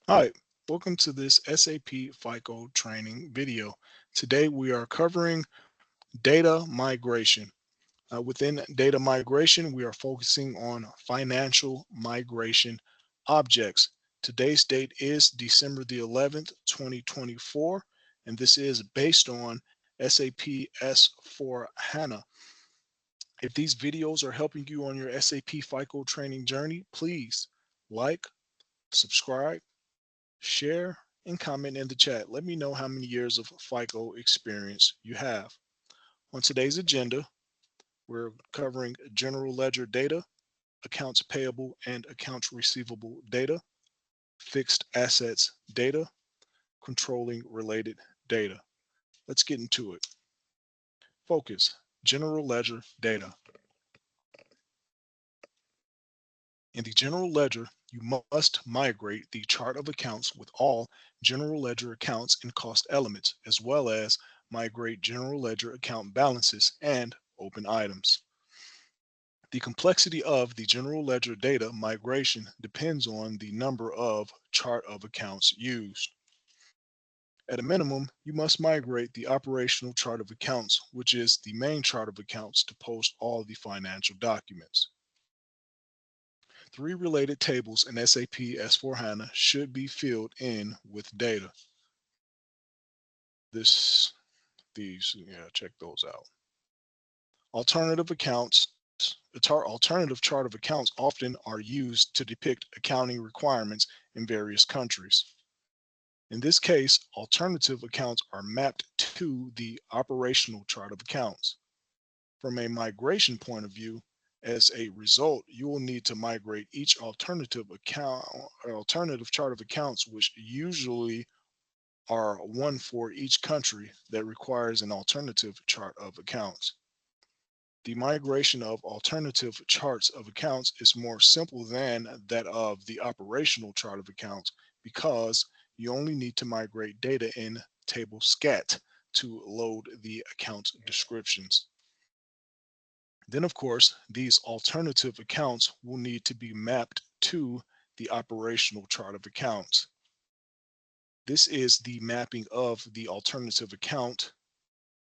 Hi, welcome to this SAP FICO training video. Today we are covering data migration. Within data migration, we are focusing on financial migration objects. Today's date is December the 11th, 2024, and this is based on SAP S4 HANA. If these videos are helping you on your SAP FICO training journey, please like, subscribe, share, and comment in the chat. Let me know how many years of FICO experience you have. On today's agenda, we're covering general ledger data, accounts payable and accounts receivable data, fixed assets data, controlling related data. Let's get into it. Focus, general ledger data. In the general ledger, you must migrate the chart of accounts with all general ledger accounts and cost elements, as well as migrate general ledger account balances and open items. The complexity of the general ledger data migration depends on the number of chart of accounts used. At a minimum, you must migrate the operational chart of accounts, which is the main chart of accounts, to post all the financial documents. Three related tables in SAP S/4HANA should be filled in with data. Check those out. Alternative accounts, alternative chart of accounts often are used to depict accounting requirements in various countries. In this case, alternative accounts are mapped to the operational chart of accounts. From a migration point of view, as a result, you will need to migrate each alternative chart of accounts, which usually are one for each country that requires an alternative chart of accounts. The migration of alternative charts of accounts is more simple than that of the operational chart of accounts because you only need to migrate data in table scat to load the account descriptions. Then, of course, these alternative accounts will need to be mapped to the operational chart of accounts. This is the mapping of the alternative account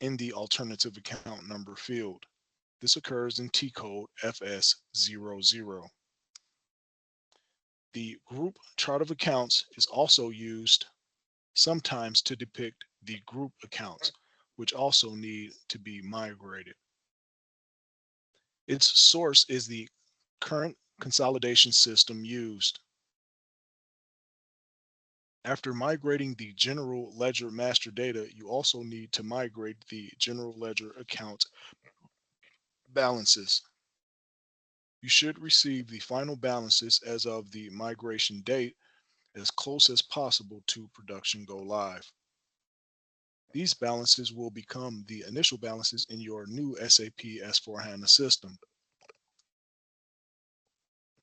in the alternative account number field. This occurs in T code FS00. The group chart of accounts is also used sometimes to depict the group accounts, which also need to be migrated. Its source is the current consolidation system used. After migrating the general ledger master data, you also need to migrate the general ledger account balances. You should receive the final balances as of the migration date as close as possible to production go live. These balances will become the initial balances in your new SAP S/4HANA system.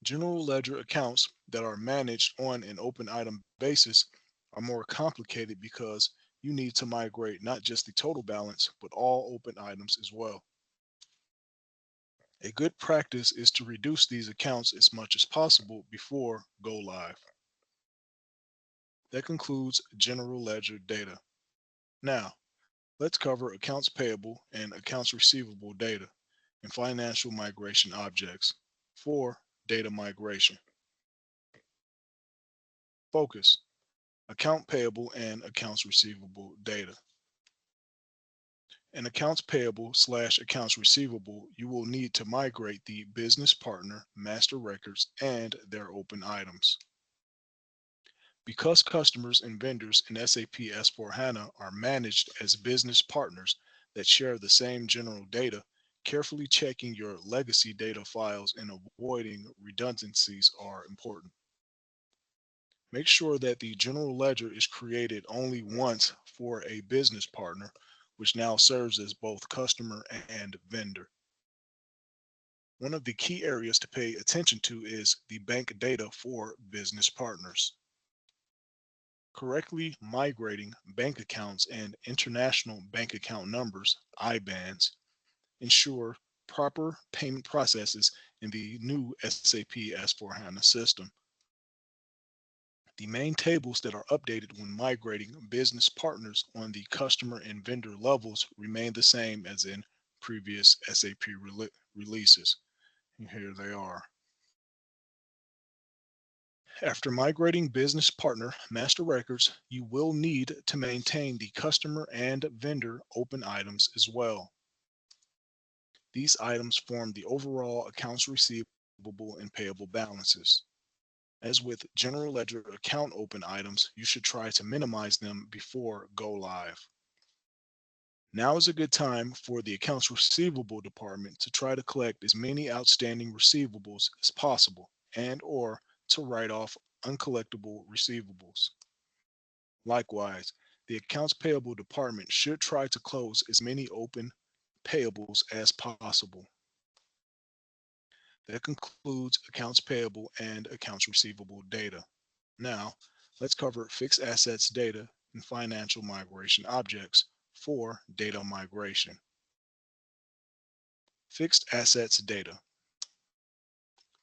General ledger accounts that are managed on an open item basis are more complicated because you need to migrate not just the total balance, but all open items as well. A good practice is to reduce these accounts as much as possible before go live. That concludes general ledger data. Now, let's cover accounts payable and accounts receivable data and financial migration objects for data migration. Focus, account payable and accounts receivable data. In accounts payable / accounts receivable, you will need to migrate the business partner master records and their open items. Because customers and vendors in SAP S/4HANA are managed as business partners that share the same general data, carefully checking your legacy data files and avoiding redundancies are important. Make sure that the general ledger is created only once for a business partner, which now serves as both customer and vendor. One of the key areas to pay attention to is the bank data for business partners. Correctly migrating bank accounts and international bank account numbers, IBANs, ensure proper payment processes in the new SAP S/4HANA system. The main tables that are updated when migrating business partners on the customer and vendor levels remain the same as in previous SAP releases. And here they are. After migrating business partner master records, you will need to maintain the customer and vendor open items as well. These items form the overall accounts receivable and payable balances. As with general ledger account open items, you should try to minimize them before go live. Now is a good time for the accounts receivable department to try to collect as many outstanding receivables as possible and or to write off uncollectible receivables. Likewise, the accounts payable department should try to close as many open payables as possible. That concludes accounts payable and accounts receivable data. Now, let's cover fixed assets data and financial migration objects for data migration. Fixed assets data.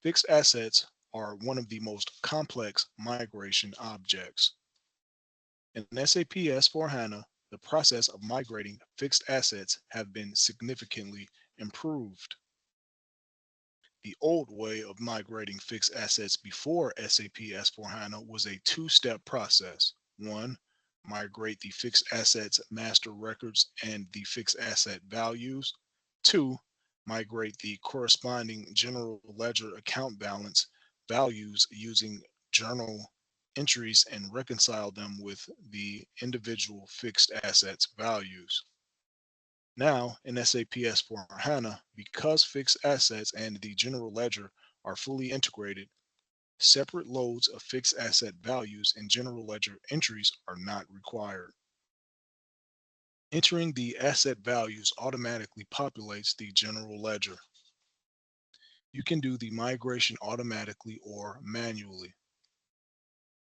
Fixed assets are one of the most complex migration objects. In SAP S/4HANA, the process of migrating fixed assets have been significantly improved. The old way of migrating fixed assets before SAP S/4HANA was a two-step process. One, migrate the fixed assets master records and the fixed asset values. Two, migrate the corresponding general ledger account balance values using journal entries and reconcile them with the individual fixed assets values. Now, in SAP S/4HANA, because fixed assets and the general ledger are fully integrated, separate loads of fixed asset values and general ledger entries are not required. Entering the asset values automatically populates the general ledger. You can do the migration automatically or manually.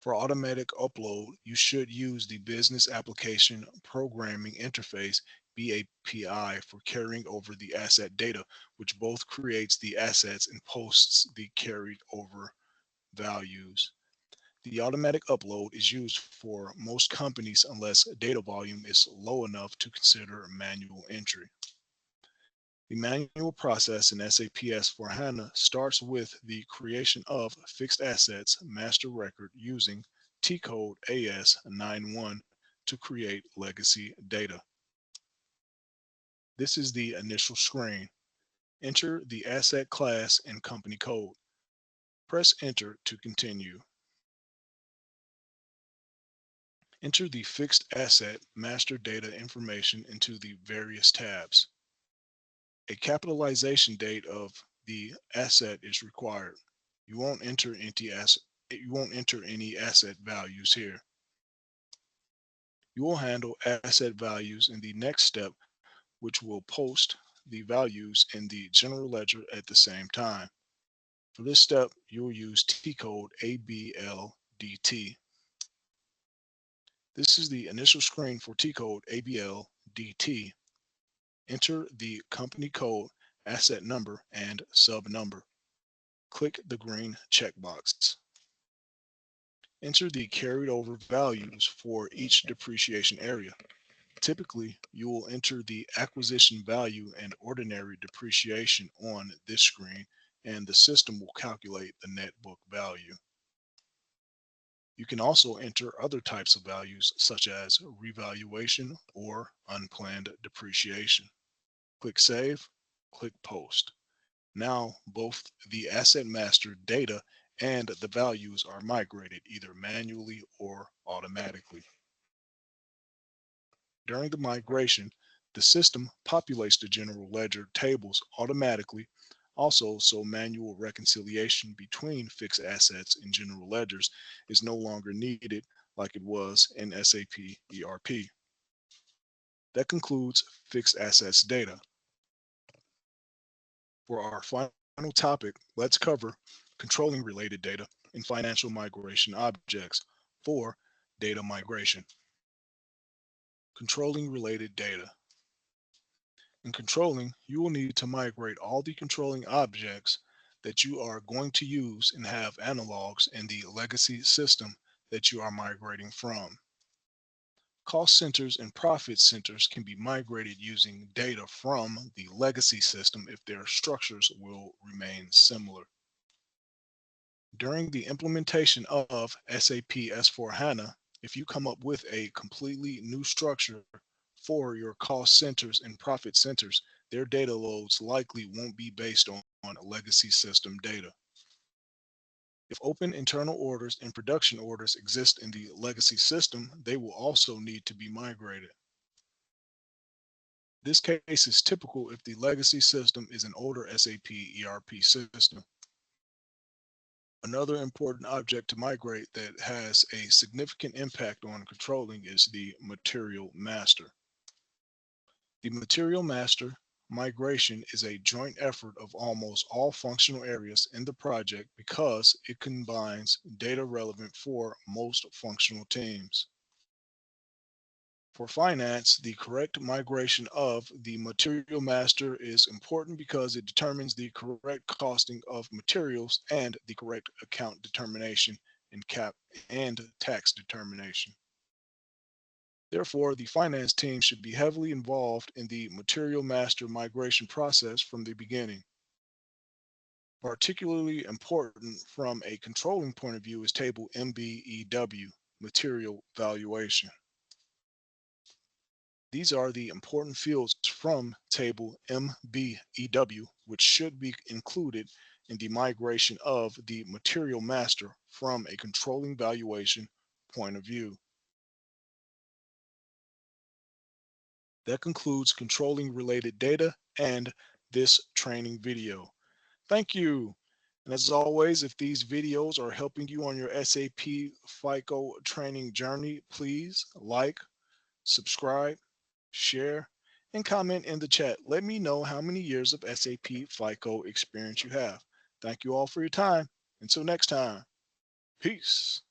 For automatic upload, you should use the Business Application Programming Interface BAPI for carrying over the asset data, which both creates the assets and posts the carried over values. The automatic upload is used for most companies unless data volume is low enough to consider manual entry. The manual process in SAP S/4HANA starts with the creation of fixed assets master record using T-code AS91 to create legacy data. This is the initial screen. Enter the asset class and company code. Press enter to continue. Enter the fixed asset master data information into the various tabs. A capitalization date of the asset is required. You won't enter any asset values here. You will handle asset values in the next step, which will post the values in the general ledger at the same time. For this step, you will use T-code ABLDT. This is the initial screen for T-code ABLDT. Enter the company code, asset number, and sub number. Click the green checkbox. Enter the carried over values for each depreciation area. Typically, you will enter the acquisition value and ordinary depreciation on this screen, and the system will calculate the net book value. You can also enter other types of values such as revaluation or unplanned depreciation. Click Save, click Post. Now, both the asset master data and the values are migrated either manually or automatically. During the migration, the system populates the general ledger tables automatically, also so manual reconciliation between fixed assets and general ledgers is no longer needed like it was in SAP ERP. That concludes fixed assets data. For our final topic, let's cover controlling related data and financial migration objects for data migration. Controlling related data. In controlling, you will need to migrate all the controlling objects that you are going to use and have analogs in the legacy system that you are migrating from. Cost centers and profit centers can be migrated using data from the legacy system if their structures will remain similar. During the implementation of SAP S/4HANA, if you come up with a completely new structure for your cost centers and profit centers, their data loads likely won't be based on legacy system data. If open internal orders and production orders exist in the legacy system, they will also need to be migrated. This case is typical if the legacy system is an older SAP ERP system. Another important object to migrate that has a significant impact on controlling is the material master. The material master migration is a joint effort of almost all functional areas in the project because it combines data relevant for most functional teams. For finance, the correct migration of the material master is important because it determines the correct costing of materials and the correct account determination and cap and tax determination. Therefore, the finance team should be heavily involved in the material master migration process from the beginning. Particularly important from a controlling point of view is table MBEW, material valuation. These are the important fields from table MBEW, which should be included in the migration of the material master from a controlling valuation point of view. That concludes controlling related data and this training video. Thank you. And as always, if these videos are helping you on your SAP FICO training journey, please like, subscribe, share, and comment in the chat. Let me know how many years of SAP FICO experience you have. Thank you all for your time. Until next time, peace.